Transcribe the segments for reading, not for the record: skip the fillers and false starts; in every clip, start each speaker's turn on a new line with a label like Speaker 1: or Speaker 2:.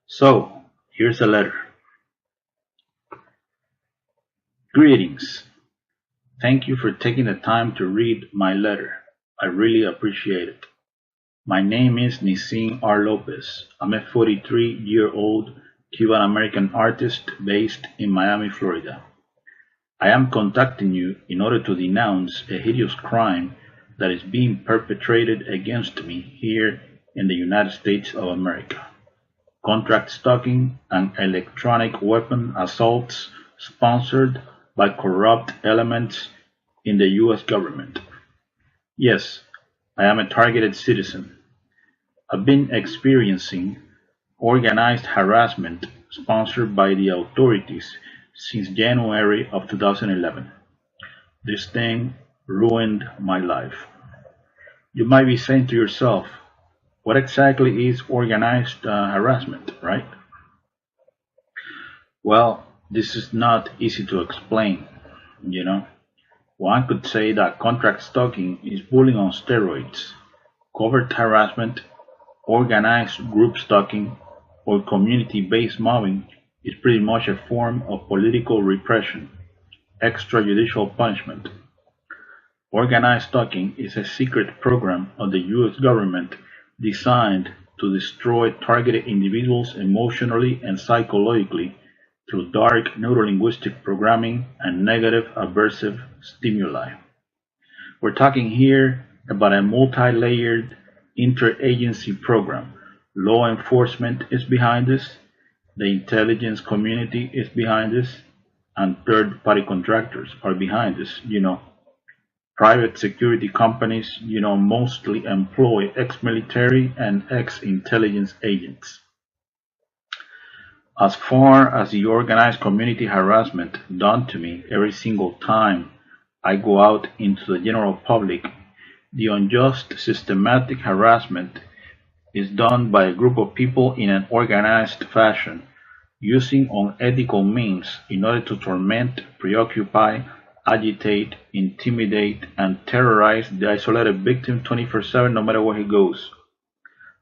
Speaker 1: So, here's a letter. Greetings. Thank you for taking the time to read my letter. I really appreciate it. My name is Nisin R. Lopez. I'm a 43-year-old Cuban American artist based in Miami, Florida. I am contacting you in order to denounce a hideous crime that is being perpetrated against me here in the United States of America. Contract stalking and electronic weapon assaults sponsored by corrupt elements in the US government. Yes, I am a targeted citizen. I've been experiencing organized harassment sponsored by the authorities since January of 2011. This thing ruined my life. You might be saying to yourself, what exactly is organized harassment, right? Well, this is not easy to explain, you know. One could say that contract stalking is bullying on steroids, covert harassment, organized group stalking, or community-based mobbing is pretty much a form of political repression, extrajudicial punishment. Organized stalking is a secret program of the US government designed to destroy targeted individuals emotionally and psychologically through dark neurolinguistic programming and negative aversive stimuli. We're talking here about a multi-layered interagency program. Law enforcement is behind this, the intelligence community is behind this, and third-party contractors are behind this, Private security companies, mostly employ ex-military and ex-intelligence agents. As far as the organized community harassment done to me every single time I go out into the general public, the unjust systematic harassment is done by a group of people in an organized fashion, using unethical means in order to torment, preoccupy, agitate, intimidate, and terrorize the isolated victim 24/7 no matter where he goes.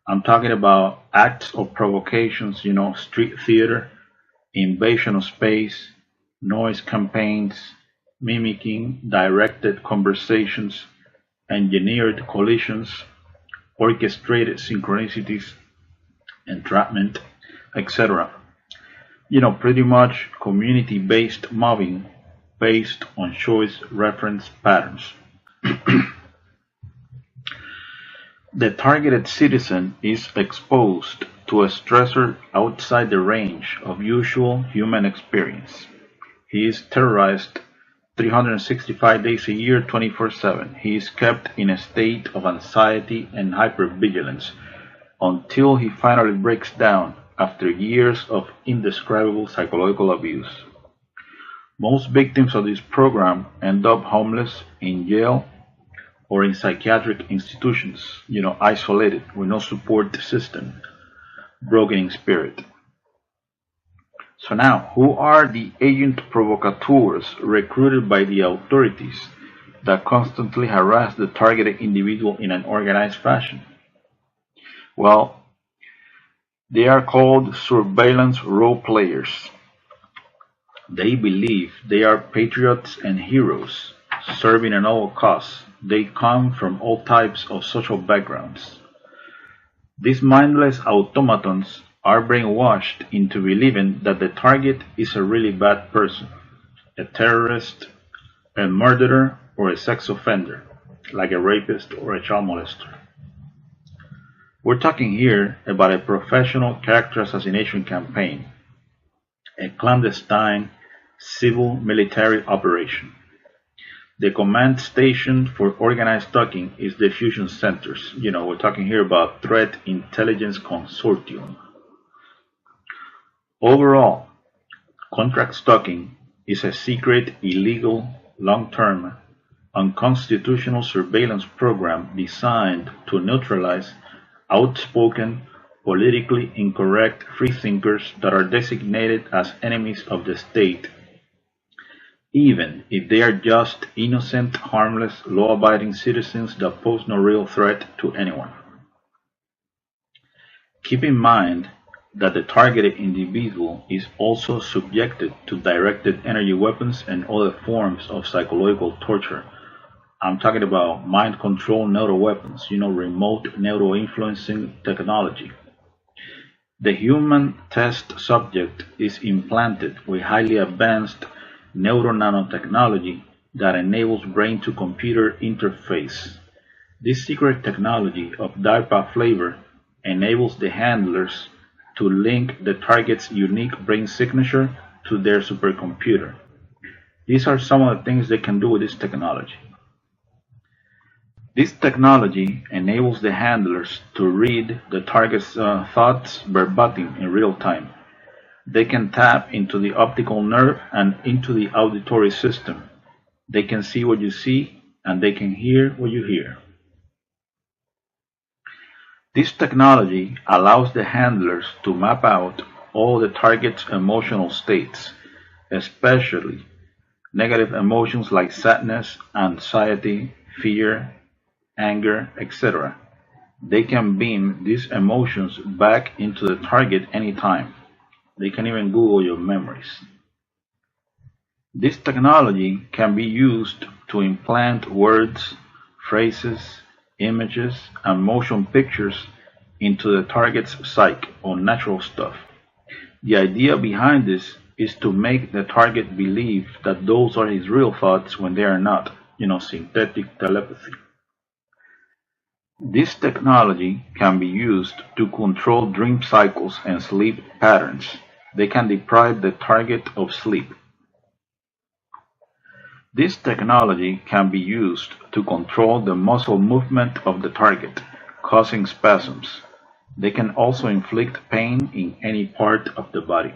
Speaker 1: I'm talking about acts of provocations, street theater, invasion of space, noise campaigns, mimicking directed conversations, engineered collisions, orchestrated synchronicities, entrapment, etc. Pretty much community-based mobbing based on choice reference patterns. The targeted citizen is exposed to a stressor outside the range of usual human experience. He is terrorized 365 days a year, 24/7. He is kept in a state of anxiety and hypervigilance until he finally breaks down after years of indescribable psychological abuse. Most victims of this program end up homeless, in jail, or in psychiatric institutions, isolated with no support system, broken in spirit. So now, who are the agent provocateurs recruited by the authorities that constantly harass the targeted individual in an organized fashion? Well, they are called surveillance role players. They believe they are patriots and heroes, serving a noble cause. They come from all types of social backgrounds. These mindless automatons are brainwashed into believing that the target is a really bad person, a terrorist, a murderer, or a sex offender, like a rapist or a child molester. We're talking here about a professional character assassination campaign, a clandestine civil military operation. The command station for organized stalking is the fusion centers. We're talking here about Threat Intelligence Consortium. Overall, contract stalking is a secret, illegal, long-term, unconstitutional surveillance program designed to neutralize outspoken, politically incorrect freethinkers that are designated as enemies of the state, even if they are just innocent, harmless, law-abiding citizens that pose no real threat to anyone. Keep in mind that the targeted individual is also subjected to directed energy weapons and other forms of psychological torture. I'm talking about mind control neural weapons, remote neural influencing technology. The human test subject is implanted with highly advanced nanotechnology that enables brain-to-computer interface. This secret technology of DARPA flavor enables the handlers to link the target's unique brain signature to their supercomputer. These are some of the things they can do with this technology. This technology enables the handlers to read the target's thoughts verbatim in real time. They can tap into the optical nerve and into the auditory system. They can see what you see and they can hear what you hear. This technology allows the handlers to map out all the target's emotional states, especially negative emotions like sadness, anxiety, fear, anger, etc. They can beam these emotions back into the target anytime. They can even Google your memories. This technology can be used to implant words, phrases, images, and motion pictures into the target's psyche or natural stuff. The idea behind this is to make the target believe that those are his real thoughts when they are not, synthetic telepathy. This technology can be used to control dream cycles and sleep patterns. They can deprive the target of sleep. This technology can be used to control the muscle movement of the target, causing spasms. They can also inflict pain in any part of the body.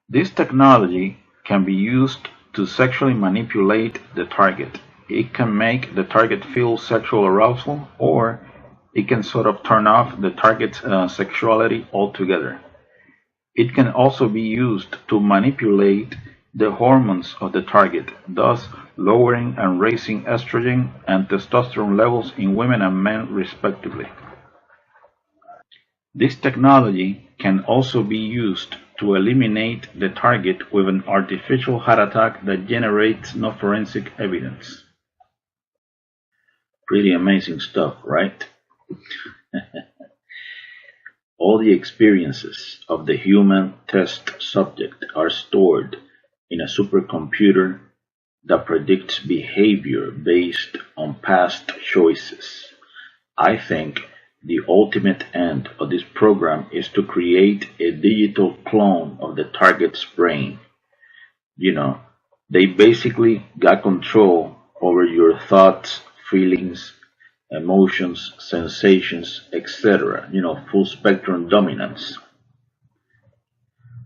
Speaker 1: This technology can be used to sexually manipulate the target. It can make the target feel sexual arousal, or it can sort of turn off the target's sexuality altogether. It can also be used to manipulate the hormones of the target, thus lowering and raising estrogen and testosterone levels in women and men respectively. This technology can also be used to eliminate the target with an artificial heart attack that generates no forensic evidence. Pretty amazing stuff, right? All the experiences of the human test subject are stored in a supercomputer that predicts behavior based on past choices. I think the ultimate end of this program is to create a digital clone of the target's brain. They basically got control over your thoughts, feelings, emotions, sensations, etc. Full spectrum dominance.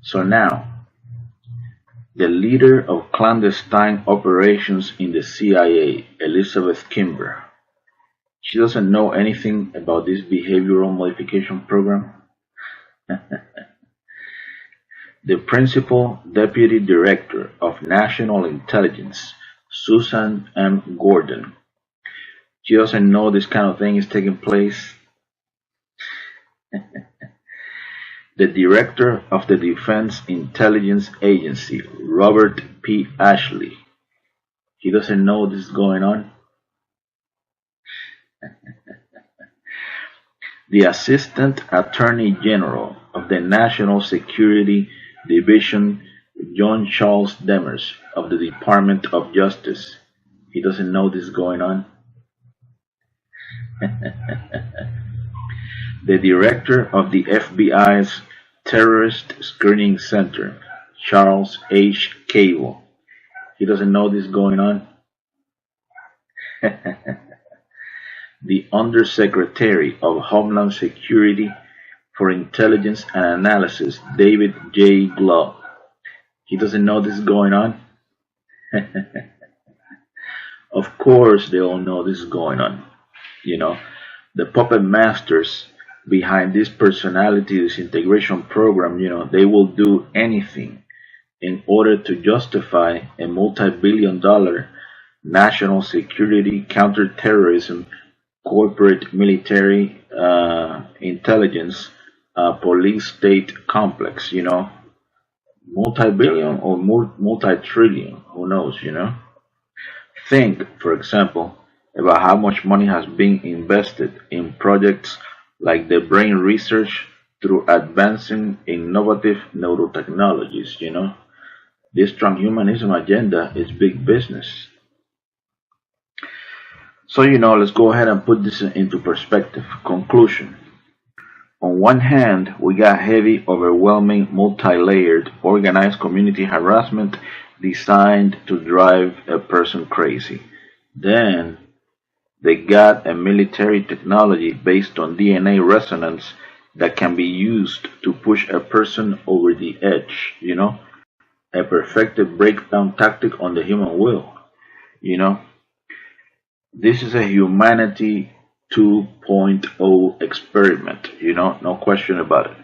Speaker 1: So now, the leader of clandestine operations in the CIA, Elizabeth Kimber, she doesn't know anything about this behavioral modification program. The Principal Deputy Director of National Intelligence, Susan M. Gordon, she doesn't know this kind of thing is taking place. The Director of the Defense Intelligence Agency, Robert P. Ashley, he doesn't know this is going on. The Assistant Attorney General of the National Security Division, John Charles Demers of the Department of Justice, he doesn't know this is going on. The Director of the FBI's Terrorist Screening Center, Charles H. Cable, he doesn't know this is going on. The Undersecretary of Homeland Security for Intelligence and Analysis, David J. Glove, he doesn't know this is going on. Of course they all know this is going on. The puppet masters behind this personality disintegration program, they will do anything in order to justify a multi-billion-dollar national security, counterterrorism, corporate military intelligence police state complex, multi-billion or multi-trillion, who knows. Think, for example, about how much money has been invested in projects like the brain research through advancing innovative neurotechnologies. This transhumanism agenda is big business. So, let's go ahead and put this into perspective. Conclusion. On one hand, we got heavy, overwhelming, multi-layered, organized community harassment designed to drive a person crazy. Then they got a military technology based on DNA resonance that can be used to push a person over the edge. A perfected breakdown tactic on the human will. You know, this is a humanity 2.0 experiment, no question about it.